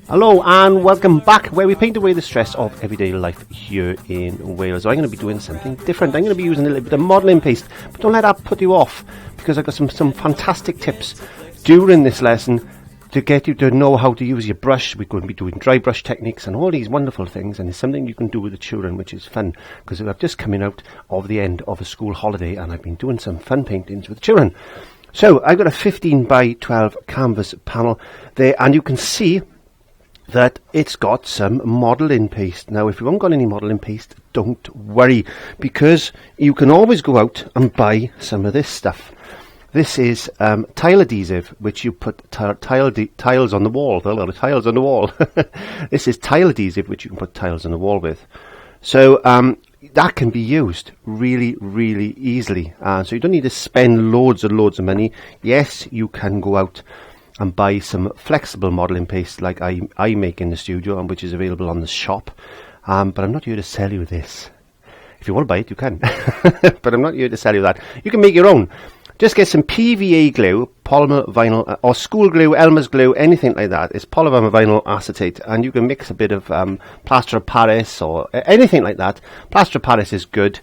Hello and welcome back, where we paint away the stress of everyday life here in Wales. So I'm going to be doing something different. I'm going to be using a little bit of modelling paste, but don't let that put you off, because I've got some fantastic tips during this lesson to get you to know how to use your brush. We're going to be doing dry brush techniques and all these wonderful things, and it's something you can do with the children, which is fun, because I've just coming out of the end of a school holiday and I've been doing some fun paintings with children. So I've got a 15 by 12 canvas panel there, and you can see that it's got some modelling paste. Now, if you haven't got any modelling paste, don't worry, because you can always go out and buy some of this stuff. This is tile adhesive, which you put tiles on the wall. There are a lot of tiles on the wall. This is tile adhesive, which you can put tiles on the wall with. So that can be used really, really easily. So you don't need to spend loads and loads of money. Yes, you can go out and buy some flexible modelling paste like I make in the studio, and which is available on the shop. But I'm not here to sell you this. If you want to buy it, you can. But I'm not here to sell you that. You can make your own. Just get some PVA glue, polymer vinyl, or school glue, Elmer's glue, anything like that. It's polymer vinyl acetate, and you can mix a bit of plaster of Paris or anything like that. Plaster of Paris is good.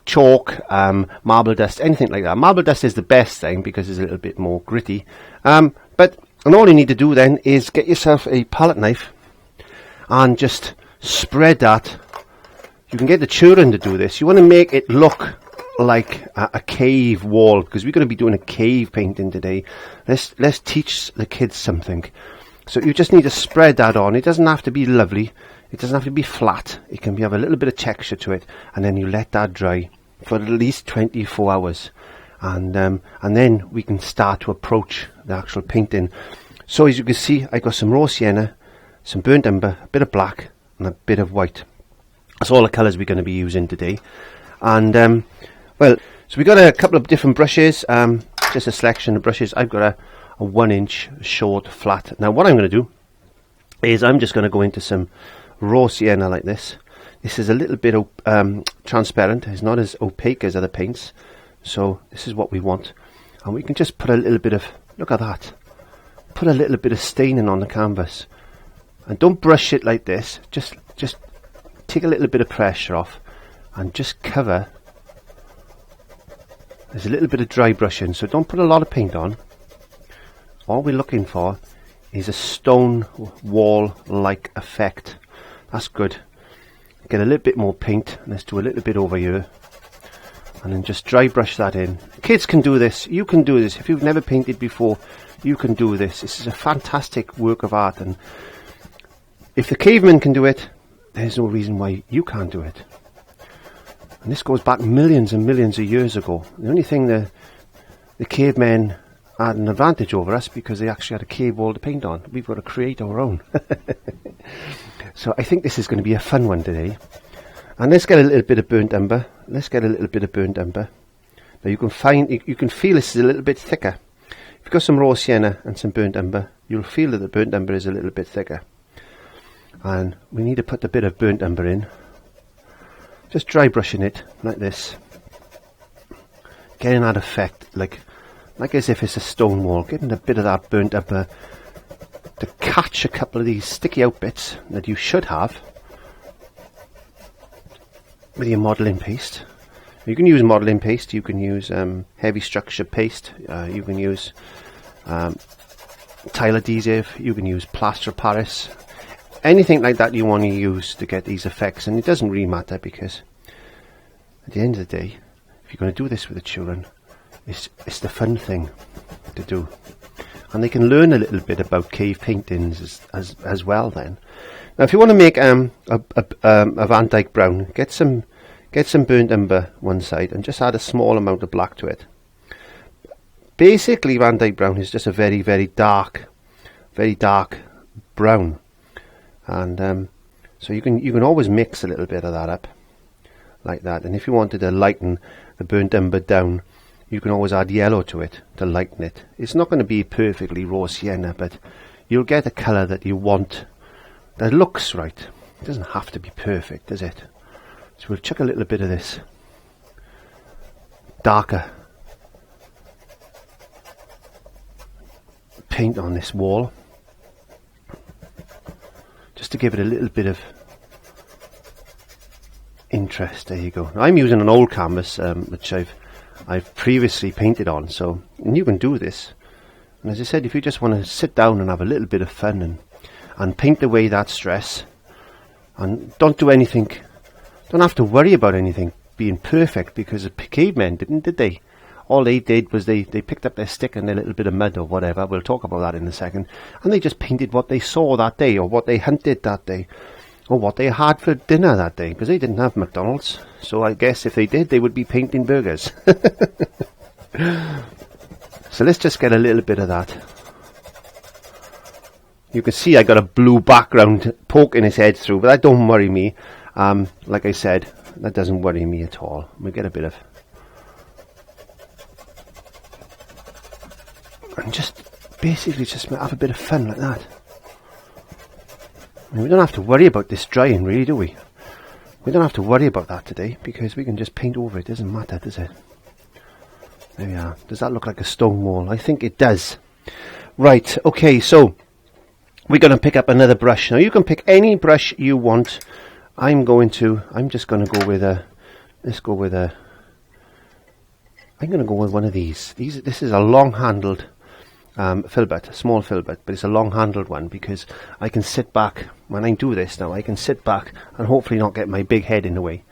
Chalk, marble dust, anything like that. Marble dust is the best thing because it's a little bit more gritty. And all you need to do then is get yourself a palette knife and just spread that. You can get the children to do this. You want to make it look like a cave wall, because we're going to be doing a cave painting today. Let's teach the kids something. So you just need to spread that on. It doesn't have to be lovely. It doesn't have to be flat. It can have a little bit of texture to it, and then you let that dry for at least 24 hours, and then we can start to approach the actual painting. So as you can see, I got some raw sienna, some burnt umber, a bit of black, and a bit of white. That's all the colours we're going to be using today. And well, so we got a couple of different brushes, just a selection of brushes. I've got a 1-inch short flat. Now what I'm going to do is I'm just going to go into some raw sienna like this. This is a little bit transparent. It's not as opaque as other paints. So this is what we want. And we can just put a little bit of, look at that, put a little bit of staining on the canvas. And don't brush it like this. Just take a little bit of pressure off and just cover. There's a little bit of dry brushing, so don't put a lot of paint on. All we're looking for is a stone wall-like effect. That's good. Get a little bit more paint. Let's do a little bit over here. And then just dry brush that in. Kids can do this. You can do this. If you've never painted before, you can do this. This is a fantastic work of art. And if the cavemen can do it, there's no reason why you can't do it. And this goes back millions and millions of years ago. The only thing the cavemen had an advantage over us, because they actually had a cave wall to paint on. We've got to create our own. So I think this is going to be a fun one today. And let's get a little bit of burnt umber. Let's get a little bit of burnt umber. Now you can feel this is a little bit thicker. If you've got some raw sienna and some burnt umber, you'll feel that the burnt umber is a little bit thicker. And we need to put a bit of burnt umber in. Just dry brushing it like this, getting that effect like as if it's a stone wall, getting a bit of that burnt umber to catch a couple of these sticky out bits that you should have with your modelling paste. You can use modelling paste, you can use heavy structure paste, you can use tile adhesive, you can use plaster of Paris. Anything like that you want to use to get these effects, and it doesn't really matter, because at the end of the day, if you're going to do this with the children, it's the fun thing to do, and they can learn a little bit about cave paintings as well. Then, now if you want to make a VANDYKE brown, get some burnt umber one side and just add a small amount of black to it. Basically, VANDYKE brown is just a very, very dark brown. And so you can always mix a little bit of that up like that. And if you wanted to lighten the burnt umber down, you can always add yellow to it to lighten it. It's not going to be perfectly raw sienna, but you'll get a colour that you want, that looks right. It doesn't have to be perfect, does it? So we'll chuck a little bit of this darker paint on this wall. just to give it a little bit of interest. There you go. Now, I'm using an old canvas which I've previously painted on, so and you can do this. And as I said, if you just want to sit down and have a little bit of fun and paint away that stress, and don't do anything, don't have to worry about anything being perfect, because the cavemen didn't, did they? All they did was they picked up their stick and their little bit of mud or whatever, we'll talk about that in a second, and they just painted what they saw that day, or what they hunted that day, or what they had for dinner that day, because they didn't have McDonald's. So I guess if they did, they would be painting burgers. So let's just get a little bit of that. You can see I got a blue background poking his head through, but that don't worry me. Like I said, that doesn't worry me at all. We get a bit of, and just basically just have a bit of fun like that. I mean, we don't have to worry about this drying, really, do we? We don't have to worry about that today, because we can just paint over it. It doesn't matter, does it? There we are. Does that look like a stone wall? I think it does. Right, okay, so we're going to pick up another brush. Now, you can pick any brush you want. I'm just going to go with a, I'm going to go with one of these. This is a long-handled filbert, a small filbert, but it's a long-handled one, because I can sit back, when I do this now, I can sit back and hopefully not get my big head in the way.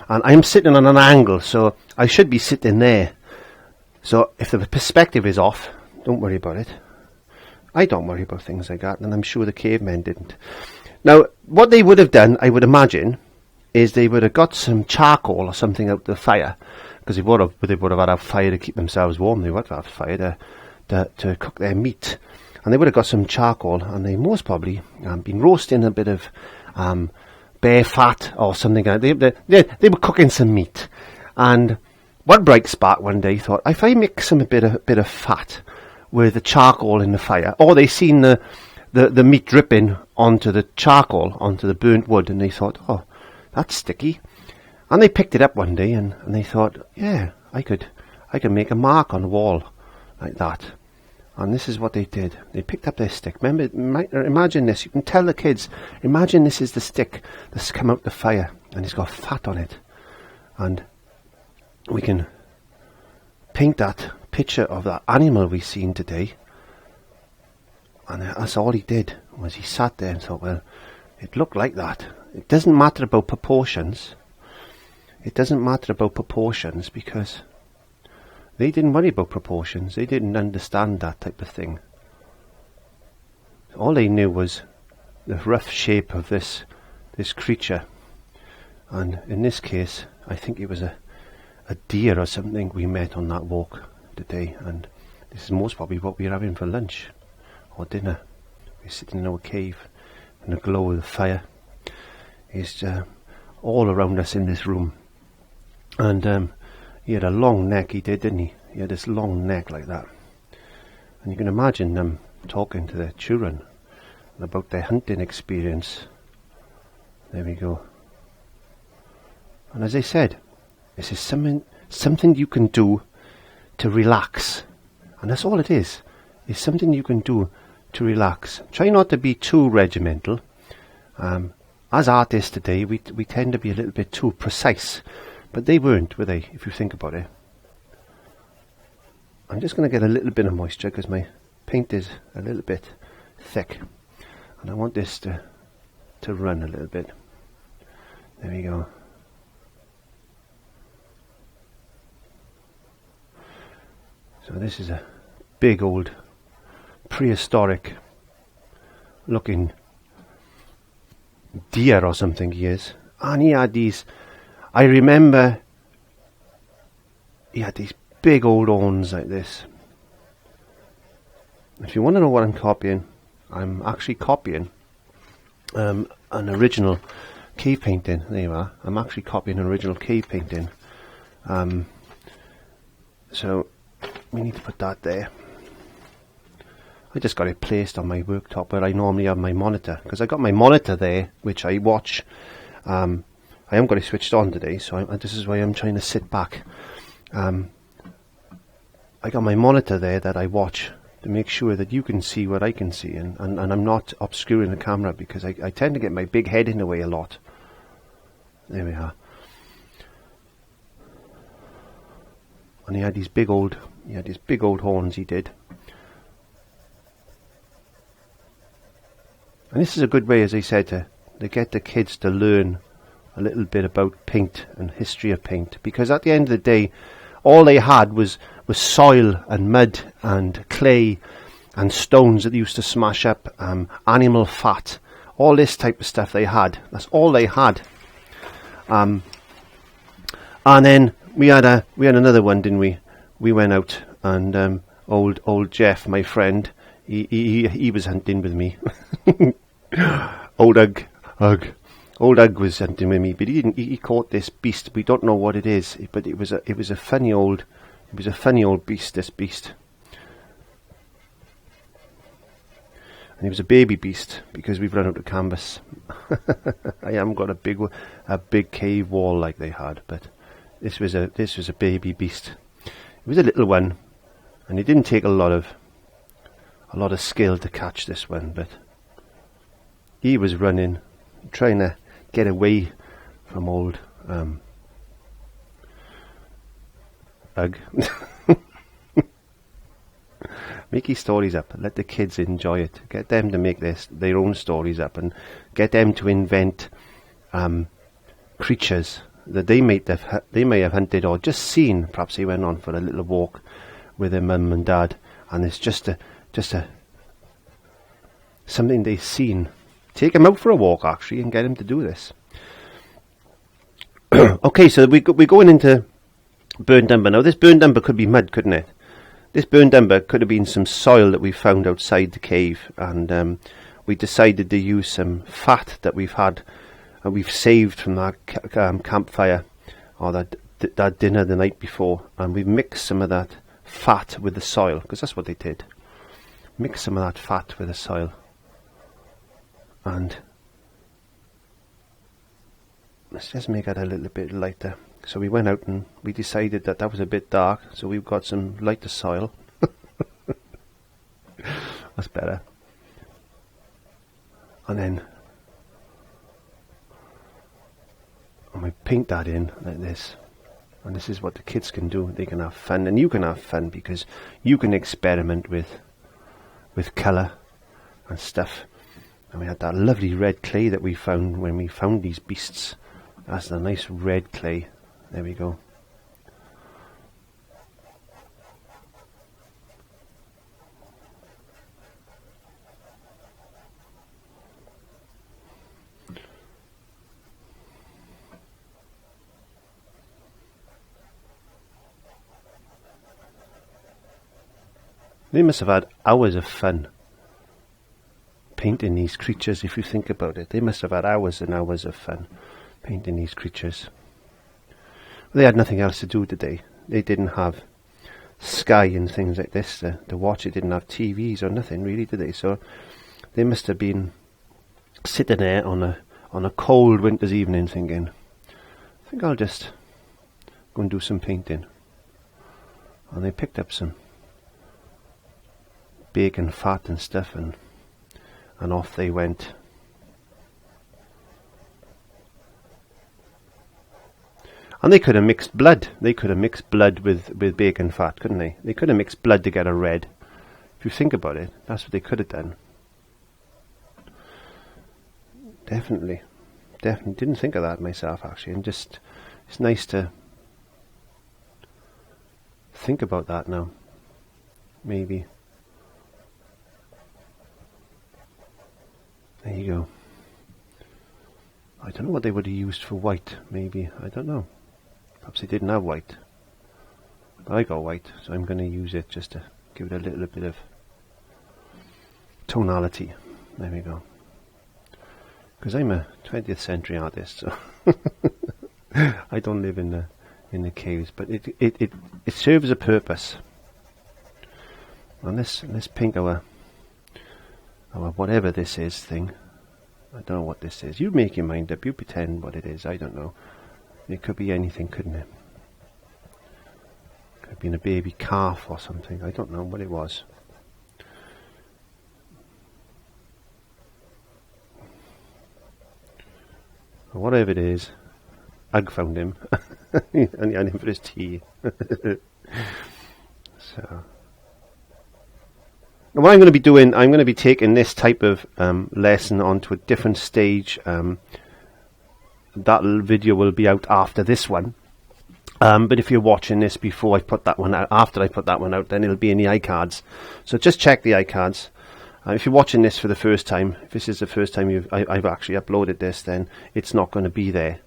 And I'm sitting on an angle, so I should be sitting there. So if the perspective is off, don't worry about it. I don't worry about things like that, and I'm sure the cavemen didn't. Now, what they would have done, I would imagine, is they would have got some charcoal or something out the fire, because they would have had a fire to keep themselves warm. They would have fire to cook their meat, and they would have got some charcoal, and they most probably been roasting a bit of bear fat or something. They were cooking some meat, and one bright spark one day thought, if I mix a bit of fat with the charcoal in the fire, or they seen the meat dripping onto the charcoal, onto the burnt wood, and they thought, oh, that's sticky. And they picked it up one day, and they thought, yeah, I could make a mark on the wall like that. And this is what they did. They picked up their stick. Remember, imagine this. You can tell the kids, imagine this is the stick that's come out the fire, and it's got fat on it. And we can paint that picture of that animal we've seen today. And that's all he did, was he sat there and thought, well, it looked like that. It doesn't matter about proportions. It doesn't matter about proportions, because they didn't worry about proportions. They didn't understand that type of thing. All they knew was the rough shape of this creature. And in this case, I think it was a deer or something we met on that walk today, and this is most probably what we're having for lunch or dinner. We're sitting in our cave, and the glow of the fire is all around us in this room. And he had a long neck, he did, didn't he? He had this long neck like that. And you can imagine them talking to their children about their hunting experience. There we go. And as I said, this is something you can do to relax. And that's all it is. It's something you can do to relax. Try not to be too regimental. As artists today, we tend to be a little bit too precise. But they weren't, were they, if you think about it? I'm just going to get a little bit of moisture, because my paint is a little bit thick. And I want this to run a little bit. There we go. So this is a big old prehistoric looking deer or something he is. And he had these, I remember he had these big old horns like this. If you want to know what I'm copying, I'm actually copying an original cave painting. There you are. I'm actually copying an original cave painting. So we need to put that there. I just got it placed on my worktop where I normally have my monitor, because I got my monitor there which I watch. I haven't got it switched on today, so this is why I'm trying to sit back. I got my monitor there that I watch to make sure that you can see what I can see, and I'm not obscuring the camera, because I tend to get my big head in the way a lot. There we are. And he had these big old horns, he did. And this is a good way, as I said, to get the kids to learn a little bit about paint and history of paint, because at the end of the day, all they had was soil and mud and clay and stones that they used to smash up, animal fat, all this type of stuff they had. That's all they had. And then we had another one, didn't we? We went out, and old Jeff, my friend, he was hunting with me. Old Ugg was hunting with me, but he caught this beast. We don't know what it is, but it was a funny old beast, this beast. And he was a baby beast, because we've run out of canvas. I haven't got a big cave wall like they had, but this was a baby beast. It was a little one, and it didn't take a lot of skill to catch this one, but he was running, trying to get away from old Ugg. Make your stories up, let the kids enjoy it, get them to make their own stories up, and get them to invent creatures that they may have hunted or just seen. Perhaps they went on for a little walk with their mum and dad, and it's just something they've seen. Take them out for a walk, actually, and get them to do this. Okay, so we're going into burnt umber. Now, this burnt umber could be mud, couldn't it? This burnt umber could have been some soil that we found outside the cave, and we decided to use some fat that we've saved from that campfire, or that dinner the night before, and we've mixed some of that fat with the soil, because that's what they did. Mix some of that fat with the soil. And let's just make it a little bit lighter. So we went out and we decided that was a bit dark, so we've got some lighter soil. That's better. And then we paint that in like this. And this is what the kids can do. They can have fun, and you can have fun, because you can experiment with colour and stuff. And we had that lovely red clay that we found when we found these beasts. That's the nice red clay. There we go. They must have had hours of fun painting these creatures, if you think about it. They must have had hours and hours of fun painting these creatures. They had nothing else to do today. They didn't have Sky and things like this to watch. It didn't have TVs or nothing really, did they? So they must have been sitting there on a cold winter's evening thinking, I think I'll just go and do some painting. And they picked up some bacon fat and stuff, and off they went. And they could have mixed blood. They could have mixed blood with bacon fat, couldn't they? They could have mixed blood to get a red. If you think about it, that's what they could have done. Definitely didn't think of that myself, actually. And just, it's nice to think about that now. Maybe. There you go. I don't know what they would have used for white, maybe. I don't know. Perhaps they didn't have white. But I got white, so I'm going to use it just to give it a little bit of tonality. There we go. Because I'm a 20th century artist, so I don't live in the caves, but it serves a purpose. And let's paint our whatever this is thing. I don't know what this is. You make your mind up. You pretend what it is. I don't know. It could be anything, couldn't it? Could have been a baby calf or something. I don't know what it was. or whatever it is. Ugg found him. And he had him for his tea. So now what I'm going to be doing, I'm going to be taking this type of lesson onto a different stage. That video will be out after this one. But if you're watching this before I put that one out, after I put that one out, then it'll be in the iCards. So just check the iCards. If you're watching this for the first time, if this is the first time I've actually uploaded this, then it's not going to be there.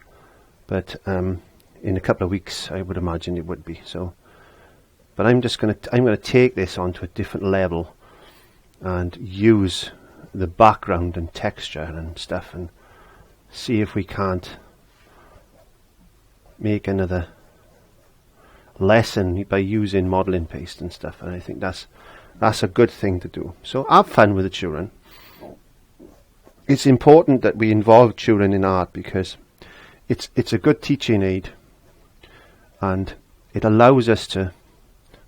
But in a couple of weeks, I would imagine it would be. So, but I'm going to take this onto a different level and use the background and texture and stuff, and see if we can't make another lesson by using modeling paste and stuff. And I think that's a good thing to do. So have fun with the children. It's important that we involve children in art, because it's a good teaching aid, and it allows us to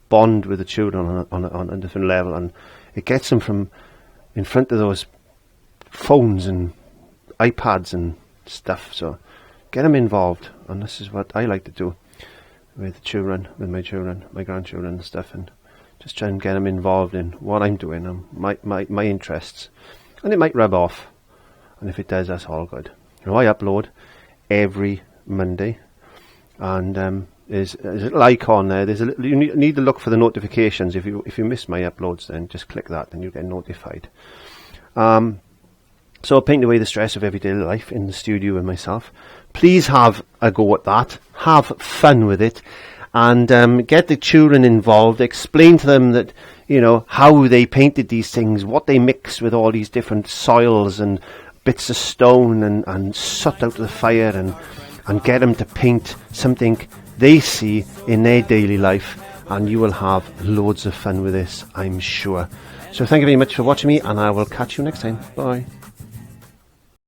bond with the children on a different level, and it gets them from in front of those phones and iPads and stuff. So get them involved, and this is what I like to do with the children, with my children, my grandchildren and stuff, and just try and get them involved in what I'm doing and my interests, and it might rub off, and if it does, that's all good. You know, I upload every Monday, and there's a little icon there. You need to look for the notifications. If you miss my uploads, then just click that, and you get notified. So paint away the stress of everyday life in the studio with myself. Please have a go at that. Have fun with it, and get the children involved. Explain to them that, you know, how they painted these things, what they mixed with all these different soils and bits of stone and soot out of the fire, and get them to paint something they see in their daily life, and you will have loads of fun with this, I'm sure. So thank you very much for watching me, and I will catch you next time. Bye.